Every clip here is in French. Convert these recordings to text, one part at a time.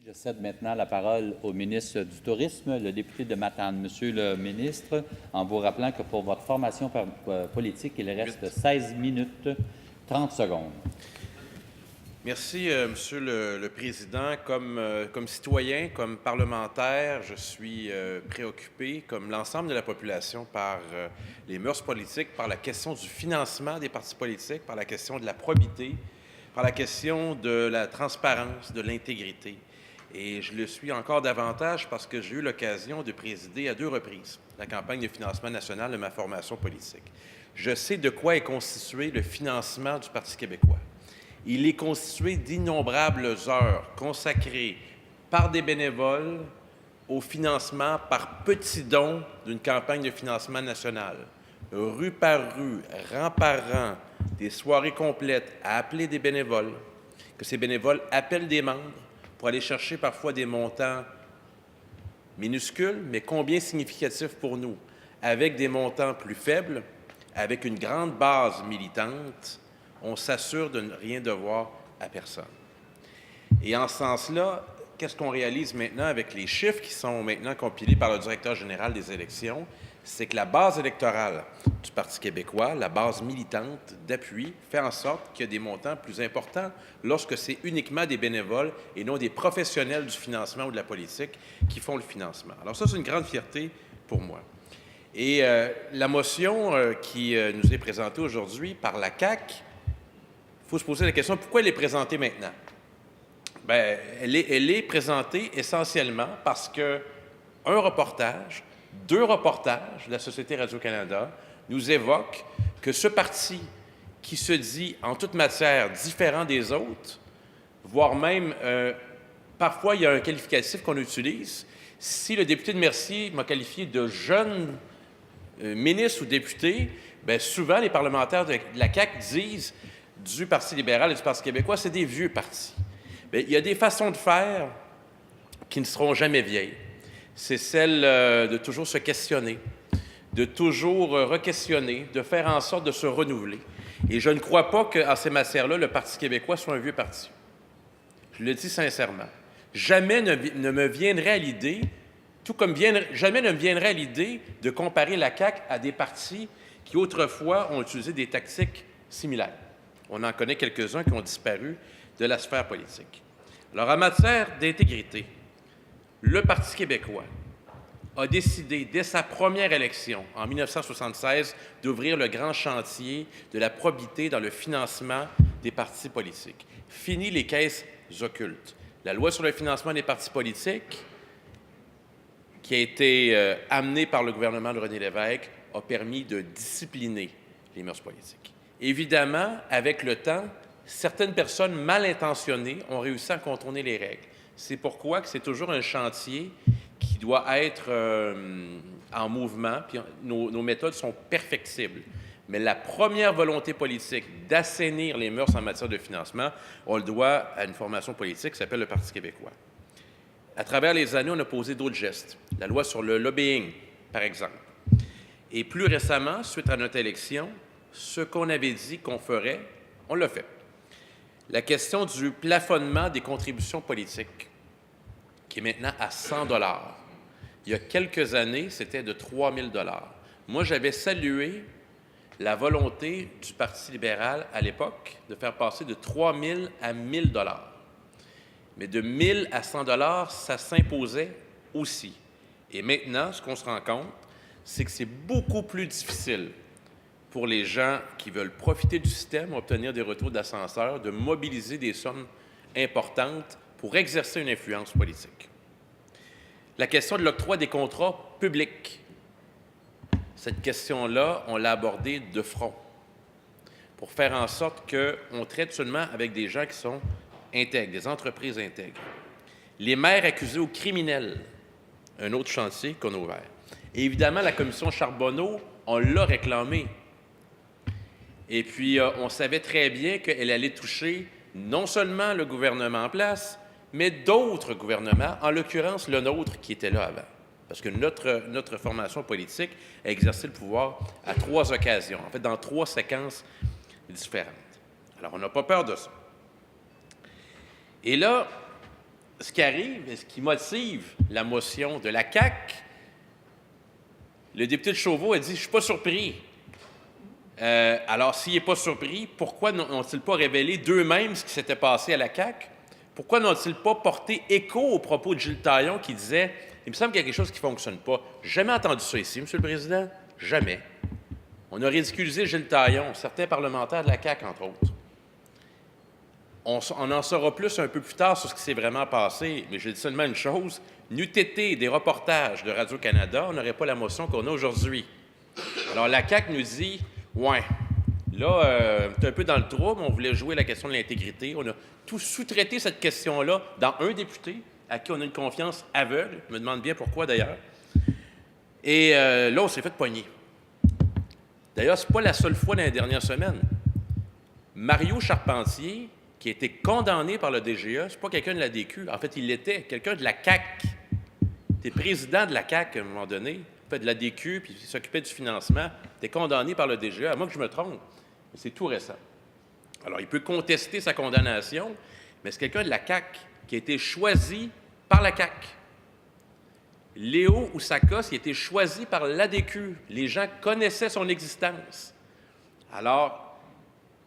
Je cède maintenant la parole au ministre du Tourisme, le député de Matane. Monsieur le ministre, en vous rappelant que pour votre formation politique, il reste 16 minutes 30 secondes. Merci, Monsieur le Président. Comme citoyen, comme parlementaire, je suis préoccupé, comme l'ensemble de la population, par les mœurs politiques, par la question du financement des partis politiques, par la question de la probité, par la question de la transparence, de l'intégrité. Et je le suis encore davantage parce que j'ai eu l'occasion de présider à 2 reprises la campagne de financement national de ma formation politique. Je sais de quoi est constitué le financement du Parti québécois. Il est constitué d'innombrables heures consacrées par des bénévoles au financement par petits dons d'une campagne de financement national. Rue par rue, rang par rang, des soirées complètes à appeler des bénévoles, que ces bénévoles appellent des membres pour aller chercher parfois des montants minuscules, mais combien significatifs pour nous, avec des montants plus faibles, avec une grande base militante. On s'assure de ne rien devoir à personne. Et en ce sens-là, qu'est-ce qu'on réalise maintenant avec les chiffres qui sont maintenant compilés par le directeur général des élections? C'est que la base électorale du Parti québécois, la base militante d'appui, fait en sorte qu'il y a des montants plus importants lorsque c'est uniquement des bénévoles et non des professionnels du financement ou de la politique qui font le financement. Alors ça, c'est une grande fierté pour moi. Et la motion qui nous est présentée aujourd'hui par la CAQ, il faut se poser la question, pourquoi elle est présentée maintenant? Bien, elle est présentée essentiellement parce qu'un reportage, 2 reportages de la Société Radio-Canada nous évoquent que ce parti qui se dit en toute matière différent des autres, voire même, parfois il y a un qualificatif qu'on utilise. Si le député de Mercier m'a qualifié de jeune ministre ou député, bien souvent les parlementaires de la CAQ disent du Parti libéral et du Parti québécois, c'est des vieux partis. Bien, il y a des façons de faire qui ne seront jamais vieilles. C'est celle de toujours se questionner, de toujours re-questionner, de faire en sorte de se renouveler. Et je ne crois pas qu'en ces matières-là, le Parti québécois soit un vieux parti. Je le dis sincèrement. Jamais ne me viendrait à l'idée, tout comme jamais ne me viendrait à l'idée de comparer la CAQ à des partis qui autrefois ont utilisé des tactiques similaires. On en connaît quelques-uns qui ont disparu de la sphère politique. Alors, en matière d'intégrité, le Parti québécois a décidé, dès sa première élection, en 1976, d'ouvrir le grand chantier de la probité dans le financement des partis politiques. Fini les caisses occultes. La loi sur le financement des partis politiques, qui a été amenée par le gouvernement de René Lévesque, a permis de discipliner les mœurs politiques. Évidemment, avec le temps, certaines personnes mal intentionnées ont réussi à contourner les règles. C'est pourquoi que c'est toujours un chantier qui doit être en mouvement, puis nos méthodes sont perfectibles. Mais la première volonté politique d'assainir les mœurs en matière de financement, on le doit à une formation politique qui s'appelle le Parti québécois. À travers les années, on a posé d'autres gestes. La loi sur le lobbying, par exemple. Et plus récemment, suite à notre élection, ce qu'on avait dit qu'on ferait, on l'a fait. La question du plafonnement des contributions politiques, qui est maintenant à 100 $. Il y a quelques années, c'était de 3 000 $. Moi, j'avais salué la volonté du Parti libéral à l'époque de faire passer de 3 000 à 1 000 $. Mais de 1 000 à 100 $, ça s'imposait aussi. Et maintenant, ce qu'on se rend compte, c'est que c'est beaucoup plus difficile pour les gens qui veulent profiter du système, obtenir des retours d'ascenseur, de mobiliser des sommes importantes pour exercer une influence politique. La question de l'octroi des contrats publics. Cette question-là, on l'a abordée de front pour faire en sorte qu'on traite seulement avec des gens qui sont intègres, des entreprises intègres. Les maires accusés aux criminels, un autre chantier qu'on a ouvert. Et évidemment, la commission Charbonneau, on l'a réclamée. Et puis, on savait très bien qu'elle allait toucher non seulement le gouvernement en place, mais d'autres gouvernements, en l'occurrence le nôtre qui était là avant. Parce que notre formation politique a exercé le pouvoir à 3 occasions, en fait, dans 3 séquences différentes. Alors, on n'a pas peur de ça. Et là, ce qui arrive et ce qui motive la motion de la CAQ, le député de Chauveau a dit « Je ne suis pas surpris ». Alors, s'il n'est pas surpris, pourquoi n'ont-ils pas révélé d'eux-mêmes ce qui s'était passé à la CAQ? Pourquoi n'ont-ils pas porté écho aux propos de Gilles Taillon qui disait « Il me semble qu'il y a quelque chose qui ne fonctionne pas ». Jamais entendu ça ici, M. le Président. Jamais. On a ridiculisé Gilles Taillon, certains parlementaires de la CAQ, entre autres. On en saura plus un peu plus tard sur ce qui s'est vraiment passé, mais je dis seulement une chose. N'eût été des reportages de Radio-Canada, on n'aurait pas la motion qu'on a aujourd'hui. Alors, la CAQ nous dit « Ouais, là, on est un peu dans le trouble, on voulait jouer la question de l'intégrité. On a tout sous-traité cette question-là dans un député à qui on a une confiance aveugle. Je me demande bien pourquoi, d'ailleurs. Et là, on s'est fait pogner. D'ailleurs, ce n'est pas la seule fois dans les dernières semaines. Mario Charpentier, qui a été condamné par le DGE, ce n'est pas quelqu'un de la DQ. En fait, il l'était, quelqu'un de la CAQ. Il était président de la CAQ à un moment donné, fait de la DQ, puis il s'occupait du financement. Il était condamné par le DGE, à moins que je me trompe. Mais c'est tout récent. Alors, il peut contester sa condamnation, mais c'est quelqu'un de la CAQ qui a été choisi par la CAQ. Léo Oussakos, il a été choisi par l'ADQ. Les gens connaissaient son existence. Alors,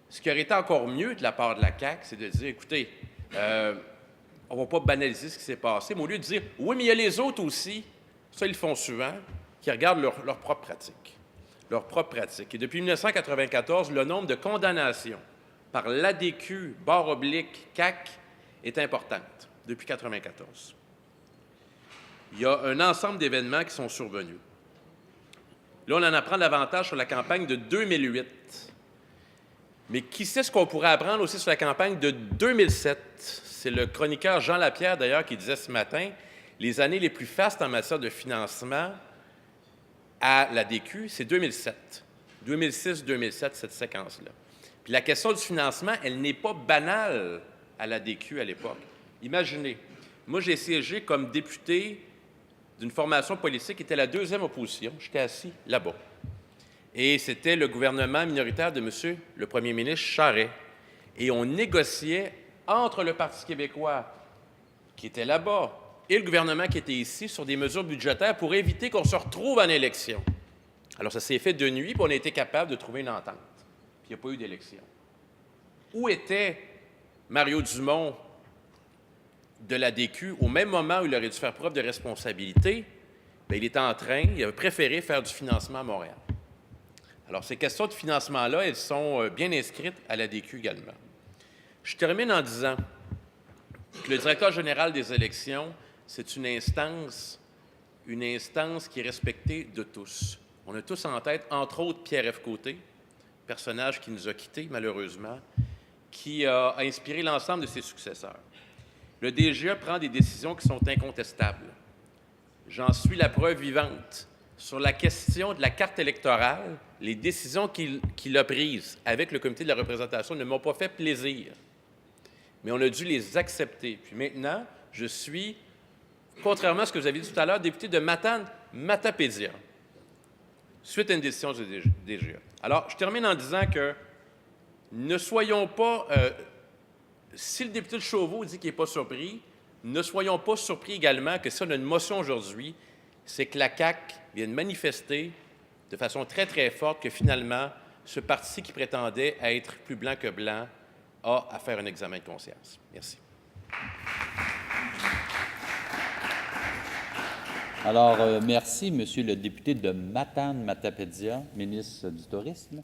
ce qui aurait été encore mieux de la part de la CAQ, c'est de dire, écoutez, on ne va pas banaliser ce qui s'est passé, mais au lieu de dire, oui, mais il y a les autres aussi, ça, ils le font souvent, qui regardent leur propre pratique. Leur propre pratique. Et depuis 1994, le nombre de condamnations par l'ADQ, barre oblique, CAQ, est importante, depuis 1994. Il y a un ensemble d'événements qui sont survenus. Là, on en apprend davantage sur la campagne de 2008. Mais qui sait ce qu'on pourrait apprendre aussi sur la campagne de 2007? C'est le chroniqueur Jean Lapierre, d'ailleurs, qui disait ce matin, les années les plus fastes en matière de financement à la DQ, c'est 2007. 2006-2007, cette séquence-là. Puis la question du financement, elle n'est pas banale à la DQ à l'époque. Imaginez, moi, j'ai siégé comme député d'une formation politique qui était la deuxième opposition. J'étais assis là-bas. Et c'était le gouvernement minoritaire de M. le premier ministre Charest. Et on négociait entre le Parti québécois, qui était là-bas, et le gouvernement qui était ici, sur des mesures budgétaires pour éviter qu'on se retrouve en élection. Alors, ça s'est fait de nuit, puis on a été capable de trouver une entente. Puis il n'y a pas eu d'élection. Où était Mario Dumont de la DQ au même moment où il aurait dû faire preuve de responsabilité? Bien, il avait préféré faire du financement à Montréal. Alors, ces questions de financement-là, elles sont bien inscrites à la DQ également. Je termine en disant que le directeur général des élections, c'est une instance qui est respectée de tous. On a tous en tête, entre autres, Pierre-F. Côté, personnage qui nous a quittés, malheureusement, qui a inspiré l'ensemble de ses successeurs. Le DGE prend des décisions qui sont incontestables. J'en suis la preuve vivante. Sur la question de la carte électorale, les décisions qu'il a prises avec le comité de la représentation ne m'ont pas fait plaisir. Mais on a dû les accepter. Puis maintenant, je suis, contrairement à ce que vous avez dit tout à l'heure, député de Matane-Matapédia, suite à une décision du DGE. Alors, je termine en disant que ne soyons pas... si le député de Chauveau dit qu'il n'est pas surpris, ne soyons pas surpris également que si on a une motion aujourd'hui, c'est que la CAQ vient de manifester de façon très, très forte que finalement, ce parti qui prétendait être plus blanc que blanc a à faire un examen de conscience. Merci. Alors, merci, Monsieur le député de Matane-Matapédia, ministre du Tourisme.